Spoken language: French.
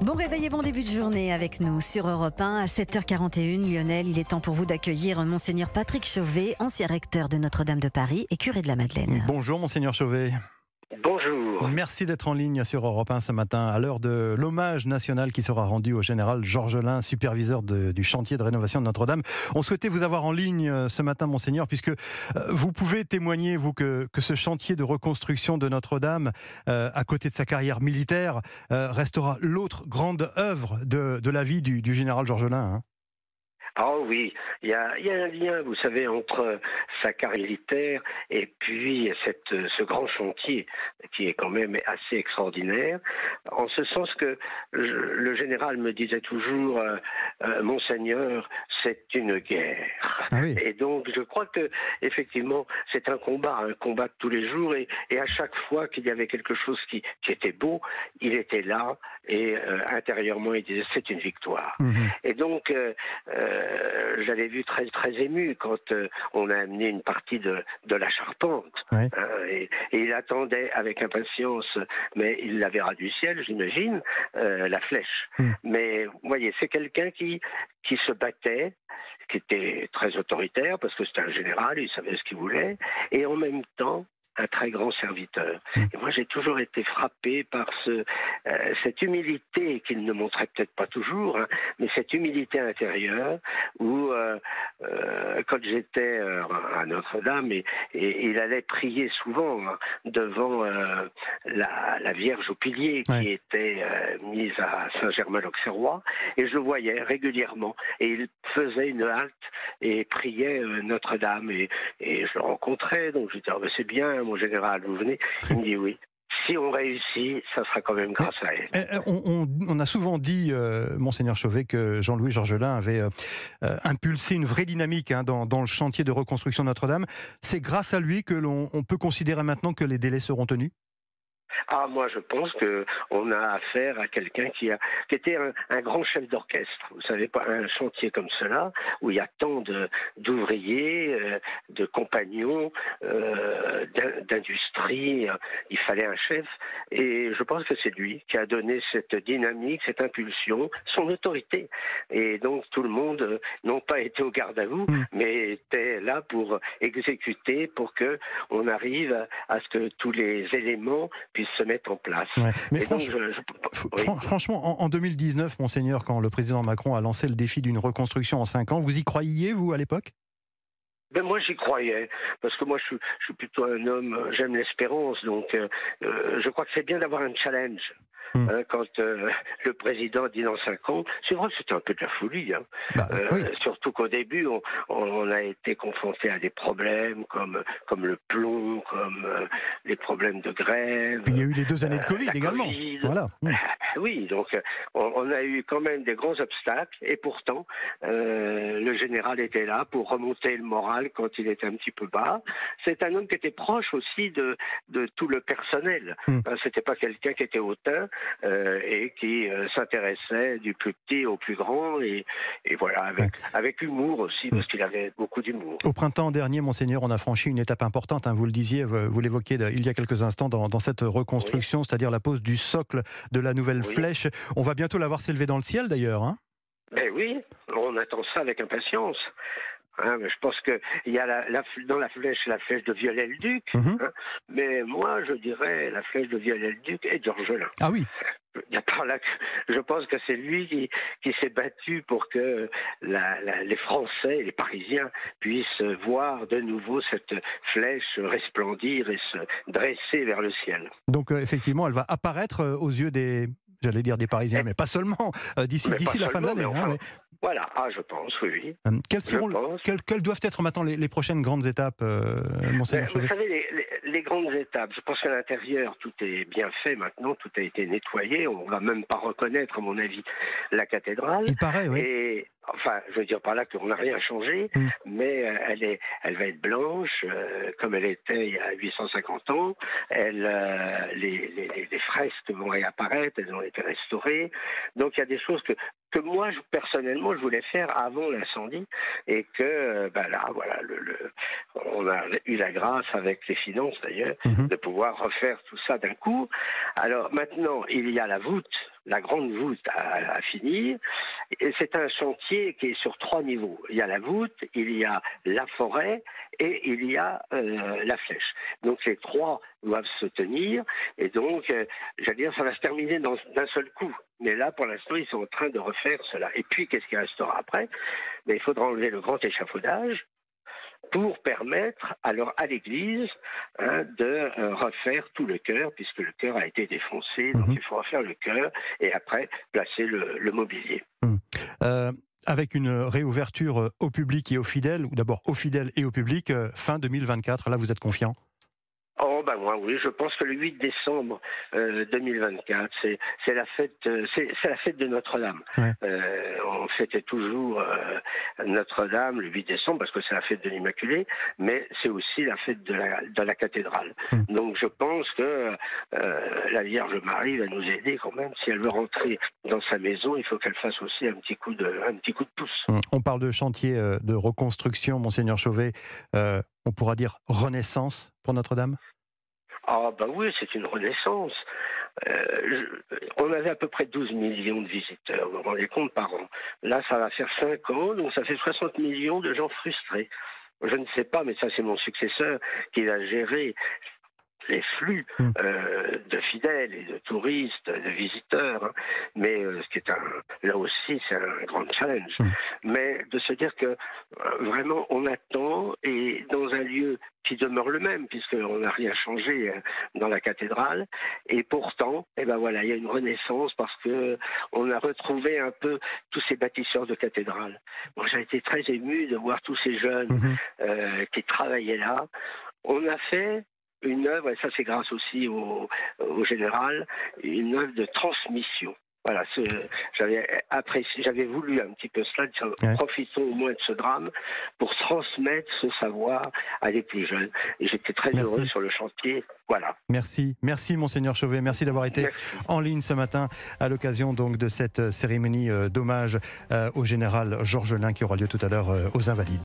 Bon réveil et bon début de journée avec nous sur Europe 1 à 7h41. Lionel, il est temps pour vous d'accueillir Monseigneur Patrick Chauvet, ancien recteur de Notre-Dame de Paris et curé de la Madeleine. Bonjour Monseigneur Chauvet. Bonjour. Merci d'être en ligne sur Europe 1 ce matin à l'heure de l'hommage national qui sera rendu au général Georges Lain, superviseur du chantier de rénovation de Notre-Dame. On souhaitait vous avoir en ligne ce matin Monseigneur puisque vous pouvez témoigner vous que ce chantier de reconstruction de Notre-Dame à côté de sa carrière militaire restera l'autre grande œuvre de la vie du général Georges Lain. Hein. Ah oui, il y a un lien, vous savez, entre sa carrière militaire et puis ce grand chantier qui est quand même assez extraordinaire, en ce sens que le général me disait toujours Monseigneur, c'est une guerre. Ah oui. Et donc je crois que effectivement c'est un combat de tous les jours et à chaque fois qu'il y avait quelque chose qui était beau, il était là et intérieurement il disait c'est une victoire. Mmh. Et donc j'avais vu très ému quand on a amené une partie de la charpente. Ouais. Et il attendait avec impatience, mais il la verra du ciel, j'imagine, la flèche. Mmh. Mais vous voyez, c'est quelqu'un qui se battait, qui était très autoritaire parce que c'était un général, il savait ce qu'il voulait, et en même temps un très grand serviteur. Et moi, j'ai toujours été frappé par cette humilité qu'il ne montrait peut-être pas toujours, hein, mais cette humilité intérieure où, quand j'étais à Notre-Dame, et il allait prier souvent devant la Vierge au pilier qui était mise à Saint-Germain-l'Auxerrois, et je le voyais régulièrement. Et il faisait une halte et priait Notre-Dame. Et je le rencontrais, donc je disais, oh, ben c'est bien, mon général, vous venez. Il me dit oui. Si on réussit, ça sera quand même grâce à elle. On a souvent dit, Monseigneur Chauvet, que Jean-Louis Georges Lain avait impulsé une vraie dynamique dans le chantier de reconstruction de Notre-Dame. C'est grâce à lui que on peut considérer maintenant que les délais seront tenus ? Ah, moi, je pense qu'on a affaire à quelqu'un qui était un grand chef d'orchestre. Vous savez, pas un chantier comme cela, où il y a tant d'ouvriers, de compagnons, d'industrie. Il fallait un chef. Et je pense que c'est lui qui a donné cette dynamique, cette impulsion, son autorité. Et donc, tout le monde n'ont pas été au garde à vous, mais était là pour exécuter, pour qu'on arrive à ce que tous les éléments puissent se mettre en place. Ouais. Mais oui. Franchement, en 2019, Monseigneur, quand le président Macron a lancé le défi d'une reconstruction en 5 ans, vous y croyiez, vous, à l'époque ? Ben moi j'y croyais, parce que moi je suis plutôt un homme, j'aime l'espérance, donc je crois que c'est bien d'avoir un challenge. Quand le président dit dans 5 ans, c'est vrai que c'était un peu de la folie, hein. Oui. Surtout qu'au début on a été confronté à des problèmes comme le plomb, comme les problèmes de grève. Il y a eu les 2 années de Covid également. COVID. Voilà. Oui, donc on a eu quand même des grands obstacles, et pourtant le général était là pour remonter le moral quand il était un petit peu bas. C'est un homme qui était proche aussi de tout le personnel. C'était pas quelqu'un qui était hautain et qui s'intéressait du plus petit au plus grand, et voilà, avec humour aussi, parce qu'il avait beaucoup d'humour. Au printemps dernier, Monseigneur, on a franchi une étape importante, hein, vous le disiez, vous l'évoquiez il y a quelques instants dans cette reconstruction, c'est-à-dire la pose du socle de la nouvelle flèche. On va bientôt la voir s'élever dans le ciel d'ailleurs. Hein. Ben oui, on attend ça avec impatience. Je pense qu'il y a dans la flèche de Viollet-le-Duc, mais moi je dirais la flèche de Viollet-le-Duc et Georges Lain. Ah oui. Il y a par là que je pense que c'est lui qui s'est battu pour que les Français et les Parisiens puissent voir de nouveau cette flèche resplendir et se dresser vers le ciel. Donc effectivement, elle va apparaître aux yeux des Parisiens, mais pas seulement, d'ici la fin de l'année. Enfin, voilà, je pense, oui. Quelles doivent être maintenant les prochaines grandes étapes, Monseigneur Chauvet ? Vous savez, les grandes étapes, je pense qu'à l'intérieur, tout est bien fait maintenant, tout a été nettoyé, on ne va même pas reconnaître, à mon avis, la cathédrale. Il paraît, oui. Et, enfin, je veux dire par là qu'on n'a rien changé, mais elle va être blanche, comme elle était il y a 850 ans. Les fresques vont réapparaître, elles ont été restaurées. Donc il y a des choses que moi, personnellement, je voulais faire avant l'incendie, et que là, voilà, on a eu la grâce avec les finances d'ailleurs de pouvoir refaire tout ça d'un coup. Alors maintenant, il y a la voûte, la grande voûte à finir. Et c'est un chantier qui est sur 3 niveaux. Il y a la voûte, il y a la forêt et il y a la flèche. Donc les 3 doivent se tenir, et donc, j'allais dire, ça va se terminer d'un seul coup. Mais là, pour l'instant, ils sont en train de refaire cela. Et puis, qu'est-ce qui restera après? Il faudra enlever le grand échafaudage pour permettre alors à l'église de refaire tout le chœur, puisque le chœur a été défoncé, donc il faut refaire le chœur et après placer le mobilier. Avec une réouverture au public et aux fidèles, ou d'abord aux fidèles et au public, fin 2024, là vous êtes confiant? Oh ben moi oui, je pense que le 8 décembre 2024, c'est la fête, c'est la fête de Notre-Dame. Ouais. On fêtait toujours Notre-Dame le 8 décembre parce que c'est la fête de l'Immaculée, mais c'est aussi la fête de la cathédrale. Donc je pense que la Vierge Marie va nous aider quand même. Si elle veut rentrer dans sa maison, il faut qu'elle fasse aussi un petit coup de pouce. On parle de chantier de reconstruction, Monseigneur Chauvet. On pourra dire renaissance pour Notre-Dame? Ah ben oui, c'est une renaissance. On avait à peu près 12 millions de visiteurs, vous vous rendez compte, par an. Là, ça va faire 5 ans, donc ça fait 60 millions de gens frustrés. Je ne sais pas, mais ça c'est mon successeur qui va gérer les flux de fidèles et de touristes, de visiteurs, mais ce qui est là aussi c'est un grand challenge. Mais de se dire que vraiment on attend, et dans un lieu qui demeure le même, puisqu'on n'a rien changé dans la cathédrale, et pourtant, voilà, il y a une renaissance parce que on a retrouvé un peu tous ces bâtisseurs de cathédrales. Moi, j'ai été très ému de voir tous ces jeunes qui travaillaient là. On a fait une œuvre, et ça c'est grâce aussi au général, une œuvre de transmission. Voilà, j'avais voulu un petit peu cela, profitons au moins de ce drame pour transmettre ce savoir à des plus jeunes. Et j'étais très heureux sur le chantier. Voilà. Merci Monseigneur Chauvet, merci d'avoir été en ligne ce matin à l'occasion donc de cette cérémonie d'hommage au général Georgelin qui aura lieu tout à l'heure aux Invalides.